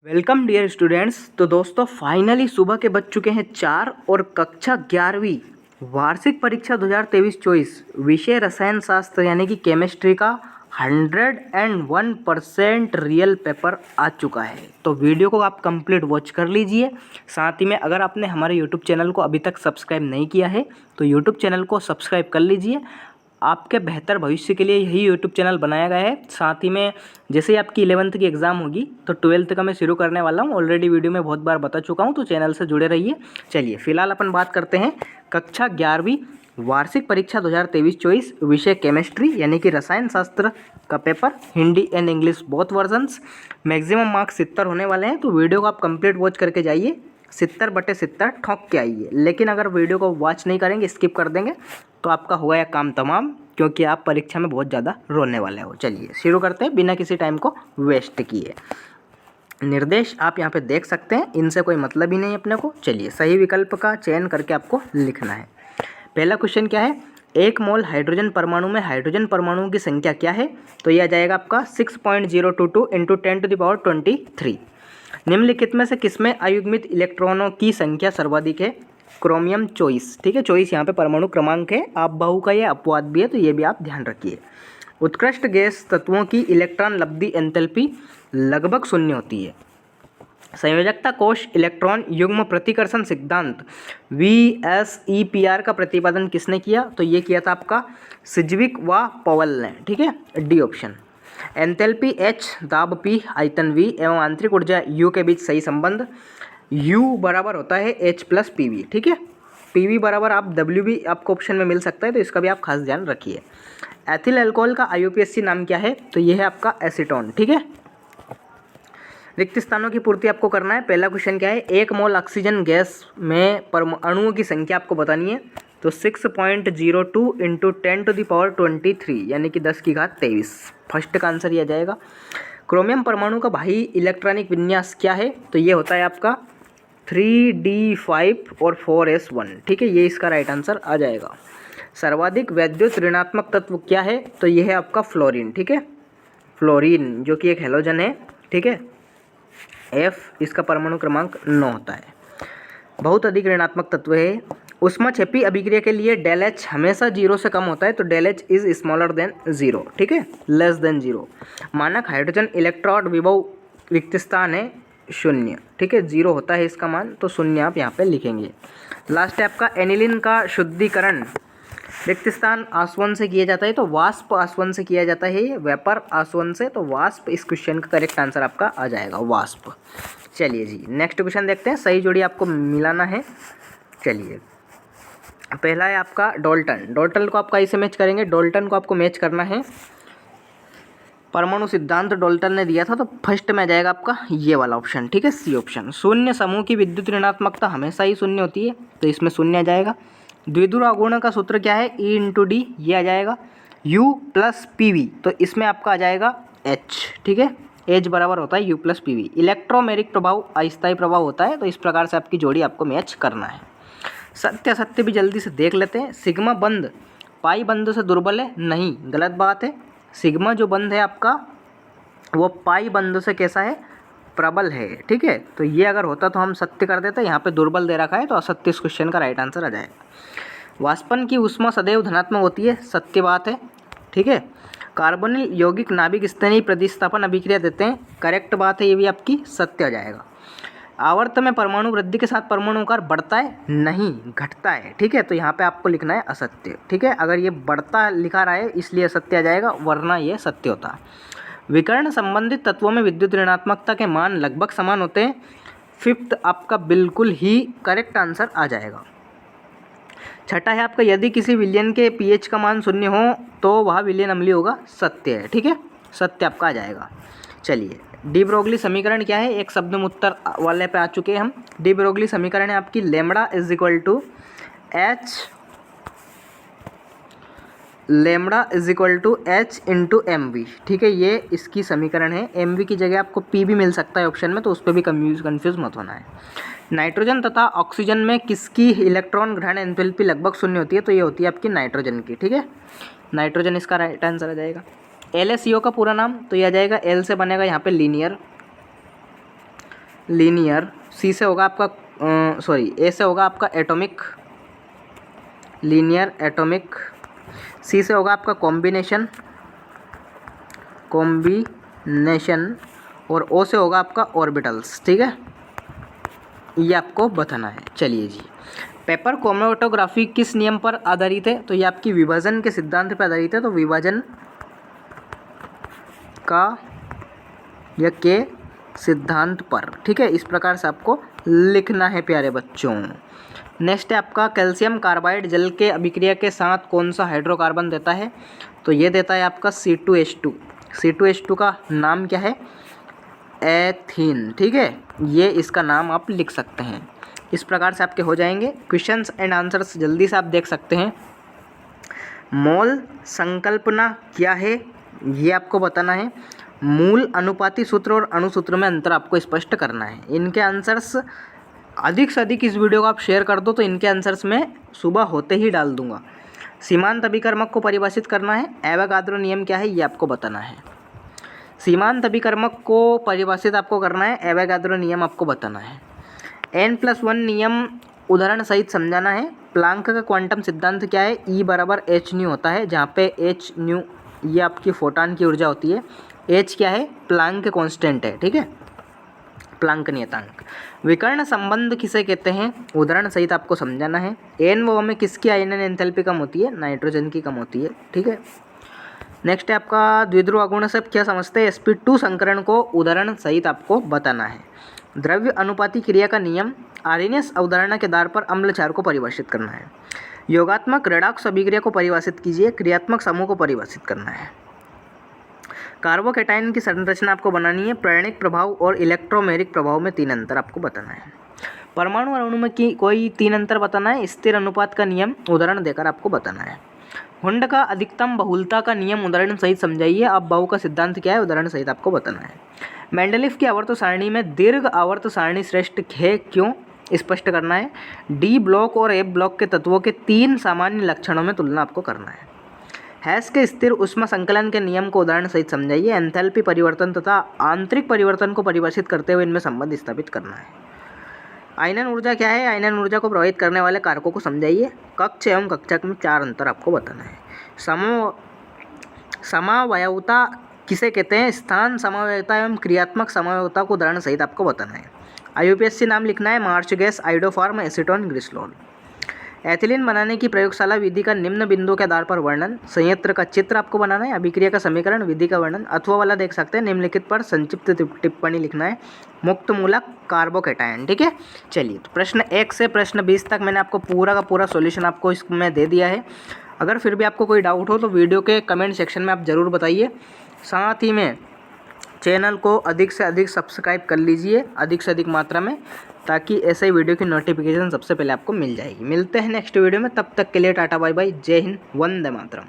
Welcome dear students. तो दोस्तों finally सुबह के बज चुके हैं 4 और कक्षा 11वीं वार्षिक परीक्षा 2023-24 विषय रसायन शास्त्र यानी कि केमिस्ट्री का 101% रियल पेपर आ चुका है। तो वीडियो को आप कंप्लीट वॉच कर लीजिए। साथ ही में अगर आपने हमारे यूट्यूब चैनल को अभी तक सब्सक्राइब नहीं किया है तो यूट्यूब चैनल को सब्सक्राइब कर लीजिए। आपके बेहतर भविष्य के लिए यही यूट्यूब चैनल बनाया गया है। साथ ही में जैसे ही आपकी 11th की एग्ज़ाम होगी तो 12th का मैं शुरू करने वाला हूँ। ऑलरेडी वीडियो में बहुत बार बता चुका हूँ, तो चैनल से जुड़े रहिए। चलिए फिलहाल अपन बात करते हैं कक्षा 11वीं वार्षिक परीक्षा 2023-24 विषय केमिस्ट्री यानी कि रसायन शास्त्र का paper, Hindi and English both versions. Maximum marks 70 होने वाले हैं, तो वीडियो को आप कंप्लीट वॉच करके जाइए। 70/70 ठोक के आइए। लेकिन अगर वीडियो को वॉच नहीं करेंगे, स्किप कर देंगे, तो आपका होगा यह काम तमाम, क्योंकि आप परीक्षा में बहुत ज़्यादा रोने वाले हो। चलिए शुरू करते हैं बिना किसी टाइम को वेस्ट किए। निर्देश आप यहाँ पे देख सकते हैं, इनसे कोई मतलब ही नहीं अपने को। चलिए सही विकल्प का चयन करके आपको लिखना है। पहला क्वेश्चन क्या है, 1 मोल हाइड्रोजन परमाणु में हाइड्रोजन परमाणुओं की संख्या क्या है? तो यह आ जाएगा आपका 6.022 × 10⁻23। निम्नलिखित में से किसमें अयुग्मित इलेक्ट्रॉनों की संख्या सर्वाधिक है? क्रोमियम 24। ठीक है, 24 यहाँ पे परमाणु क्रमांक है। आप बहु का ये अपवाद भी है, तो ये भी आप ध्यान रखिए। उत्कृष्ट गैस तत्वों की इलेक्ट्रॉन लब्धि एंथैल्पी लगभग 0 होती है। संयोजकता कोश इलेक्ट्रॉन युग्म प्रतिकर्षण सिद्धांत VSEPR का प्रतिपादन किसने किया? तो ये किया था आपका सिज्विक व पॉवेल ने। ठीक है, डी ऑप्शन। एंथैल्पी H, दाब P, आयतन V एवं आंतरिक ऊर्जा U के बीच सही संबंध U बराबर होता है H + PV। ठीक है, PV बराबर आप W भी आपको ऑप्शन में मिल सकता है, तो इसका भी आप खास ध्यान रखिए। एथिल अल्कोहल का IUPAC नाम क्या है? तो ये है आपका एसीटोन। ठीक है, रिक्त स्थानों की पूर्ति आपको करना है। पहला क्वेश्चन क्या है, 1 मोल ऑक्सीजन गैस में अणुओं की संख्या आपको बतानी है। तो 6.02 × 10⁻23 यानी कि 10⁻23 फर्स्ट का आंसर यह आ जाएगा। क्रोमियम परमाणु का बाह्य इलेक्ट्रॉनिक विन्यास क्या है? तो ये होता है आपका 3d5 और 4s1। ठीक है, ये इसका राइट आंसर आ जाएगा। सर्वाधिक वैद्युत ऋणात्मक तत्व क्या है? तो ये है आपका फ्लोरीन। ठीक है, फ्लोरीन जो कि एक हैलोजन है। ठीक है, F इसका परमाणु क्रमांक 9 होता है। बहुत अधिक ऋणात्मक तत्व है। ऊष्माक्षेपी अभिक्रिया के लिए डेल H हमेशा 0 से कम होता है, तो del H is smaller than 0। ठीक है, लेस देन 0। मानक हाइड्रोजन इलेक्ट्रोड विभव रिक्त स्थान है 0। ठीक है, 0 होता है इसका मान, तो 0 आप यहाँ पे लिखेंगे। लास्ट है आपका एनिलीन का शुद्धिकरण रिक्त स्थान आसवन से किया जाता है, तो वाष्प आसवन से किया जाता है, ये वेपर आसवन से, तो वाष्प इस क्वेश्चन का करेक्ट आंसर आपका आ जाएगा, वाष्प। चलिए जी नेक्स्ट क्वेश्चन देखते हैं। सही जोड़ी आपको मिलाना है। चलिए पहला है आपका डॉल्टन। डॉल्टन को आप कैसे मैच करेंगे? डॉल्टन को आपको मैच करना है, परमाणु सिद्धांत डॉल्टन ने दिया था, तो फर्स्ट में आ जाएगा आपका ये वाला ऑप्शन। ठीक है, सी ऑप्शन। शून्य समूह की विद्युत ऋणात्मकता हमेशा ही 0 होती है, तो इसमें 0 आ जाएगा। द्विध्रुव आघूर्ण का सूत्र क्या है? E × D, ये आ जाएगा। U + PV, तो इसमें आपका आ जाएगा H। ठीक है, H बराबर होता है U + PV। इलेक्ट्रोमेरिक प्रभाव अस्थायी प्रभाव होता है, तो इस प्रकार से आपकी जोड़ी आपको मैच करना है। सत्य असत्य भी जल्दी से देख लेते हैं। सिग्मा बंध पाई बंध से दुर्बल है? नहीं, गलत बात है। सिग्मा जो बंध है आपका वो पाई बंध से कैसा है? प्रबल है। ठीक है, तो ये अगर होता तो हम सत्य कर देते, यहाँ पे दुर्बल दे रखा है, तो असत्य इस क्वेश्चन का राइट आंसर आ जाएगा। वाष्पन की ऊष्मा सदैव धनात्मक होती है, सत्य बात है। ठीक है, कार्बोनिल यौगिक नाभिक स्तरीय प्रतिस्थापन अभिक्रिया देते हैं, करेक्ट बात है, ये भी आपकी सत्य आ जाएगा। आवर्त में परमाणु वृद्धि के साथ परमाणु आकार बढ़ता है? नहीं, घटता है। ठीक है, तो यहाँ पे आपको लिखना है असत्य। ठीक है, अगर ये बढ़ता लिखा रहा है इसलिए असत्य आ जाएगा, वरना ये सत्य होता। विकर्ण संबंधित तत्वों में विद्युत ऋणात्मकता के मान लगभग समान होते हैं, फिफ्थ आपका बिल्कुल ही करेक्ट आंसर आ जाएगा। छठा है आपका, यदि किसी विलयन के pH का मान 0 हो तो वह विलयन अम्लीय होगा, सत्य है। ठीक है, सत्य आपका आ जाएगा। चलिए डी ब्रोगली समीकरण क्या है? एक शब्द में उत्तर वाले पे आ चुके हैं हम। डी ब्रोगली समीकरण है आपकी लैम्बडा = H × mv। ठीक है, ये इसकी समीकरण है। mv की जगह आपको p भी मिल सकता है ऑप्शन में, तो उस पर भी कंफ्यूज मत होना है। नाइट्रोजन तथा ऑक्सीजन में किसकी इलेक्ट्रॉन ग्रहण एंथैल्पी लगभग 0 होती है? तो ये होती है आपकी नाइट्रोजन की। ठीक है, नाइट्रोजन इसका राइट आंसर आ जाएगा। LSCO का पूरा नाम? तो ये आ जाएगा, L से बनेगा यहाँ पे लीनियर, लीनियर, सी से होगा आपका ए से होगा आपका एटॉमिक, लीनियर एटॉमिक, सी से होगा आपका कॉम्बिनेशन, और ओ से होगा आपका ऑर्बिटल्स। ठीक है, ये आपको बताना है। चलिए जी, पेपर क्रोमैटोग्राफी किस नियम पर आधारित है? तो ये आपकी विभाजन के सिद्धांत पर आधारित है। तो विभाजन का या के सिद्धांत पर। ठीक है, इस प्रकार से आपको लिखना है प्यारे बच्चों। नेक्स्ट है आपका कैल्शियम कार्बाइड जल के अभिक्रिया के साथ कौन सा हाइड्रोकार्बन देता है? तो ये देता है आपका C2H2। C2H2 का नाम क्या है? एथीन। ठीक है, ये इसका नाम आप लिख सकते हैं। इस प्रकार से आपके हो जाएंगे क्वेश्चंस एंड आंसर्स। जल्दी से आप देख सकते हैं। मोल संकल्पना क्या है, ये आपको बताना है। मूल अनुपाती सूत्र और अणुसूत्र में अंतर आपको स्पष्ट करना है। इनके आंसर्स अधिक से अधिक इस वीडियो को आप शेयर कर दो तो इनके आंसर्स मैं सुबह होते ही डाल दूंगा। सीमांत अभिकर्मक को परिभाषित करना है। एवोगाद्रो नियम क्या है, ये आपको बताना है। सीमांत अभिकर्मक को परिभाषित आपको करना है। एवोगाद्रो नियम आपको बताना है। N+1 नियम उदाहरण सहित समझाना है। प्लांक का क्वांटम सिद्धांत क्या है? E बराबर hν होता है, जहाँ पे hν ये आपकी फोटॉन की ऊर्जा होती है। h क्या है? प्लांक कांस्टेंट है। ठीक है, प्लांक नियतांक। विकर्ण संबंध किसे कहते हैं? उदाहरण सहित आपको समझाना है। N व O में किसकी आयनन एंथैल्पी कम होती है? नाइट्रोजन की कम होती है। ठीक है, नेक्स्ट है आपका द्विध्रुव आघूर्ण से क्या समझते हैं? sp2 संकरण को उदाहरण सहित आपको बताना है। द्रव्य अनुपाती क्रिया का नियम, आर्यनियस अवधारणा के आधार पर अम्ल क्षार को परिभाषित करना है। योगात्मक रेडॉक्स अभिक्रिया को परिभाषित कीजिए। क्रियात्मक समूह को परिभाषित करना है। कार्बोकैटायन की संरचना आपको बनानी है। प्राणिक प्रभाव और इलेक्ट्रोमेरिक प्रभाव में 3 अंतर आपको बताना है। परमाणु और अणु में कोई 3 अंतर बताना है। स्थिर अनुपात का नियम उदाहरण देकर आपको बताना है। हुंड का अधिकतम बहुलता का नियम उदाहरण सहित समझाइए। अब बहु का सिद्धांत क्या है? उदाहरण सहित आपको बताना है। मेंडलीफ की आवर्त सारणी में दीर्घ आवर्त सारणी श्रेष्ठ है क्यों? स्पष्ट करना है। डी ब्लॉक और एफ ब्लॉक के तत्वों के 3 सामान्य लक्षणों में तुलना आपको करना है। हैस के स्थिर ऊष्मा संकलन के नियम को उदाहरण सहित समझाइए। एंथैल्पी परिवर्तन तथा आंतरिक परिवर्तन को परिभाषित करते हुए इनमें संबंध स्थापित करना है। आयनन ऊर्जा क्या है? आयनन ऊर्जा को प्रभावित करने वाले कारकों को समझाइए। कक्ष एवं कक्षक में 4 अंतर आपको बताना है। समावयवता किसे कहते हैं? स्थान समावयवता एवं क्रियात्मक समावयवता को उदाहरण सहित आपको बताना है। IUPAC नाम लिखना है। मार्च gas, iodoform, acetone, glycerol. Ethylene बनाने की प्रयोगशाला विधि का निम्न बिंदुओं के आधार पर वर्णन। संयंत्र का चित्र आपको बनाना है। अभिक्रिया का समीकरण, विधि का वर्णन अथवा वाला देख सकते हैं। निम्नलिखित पर संक्षिप्त टिप्पणी लिखना है। मुक्त मूलक कार्बोकैटायन। ठीक है, चलिए तो प्रश्न 1 से प्रश्न 20 तक मैंने आपको पूरा का पूरा सॉल्यूशन आपको इसमें दे दिया है। अगर फिर भी आपको कोई डाउट हो तो वीडियो के कमेंट सेक्शन में आप ज़रूर बताइए। साथ ही में चैनल को अधिक से अधिक सब्सक्राइब कर लीजिए, अधिक से अधिक मात्रा में, ताकि ऐसे ही वीडियो की नोटिफिकेशन सबसे पहले आपको मिल जाएगी। मिलते हैं नेक्स्ट वीडियो में, तब तक के लिए टाटा बाय बाय, जय हिंद, वंदे मातरम।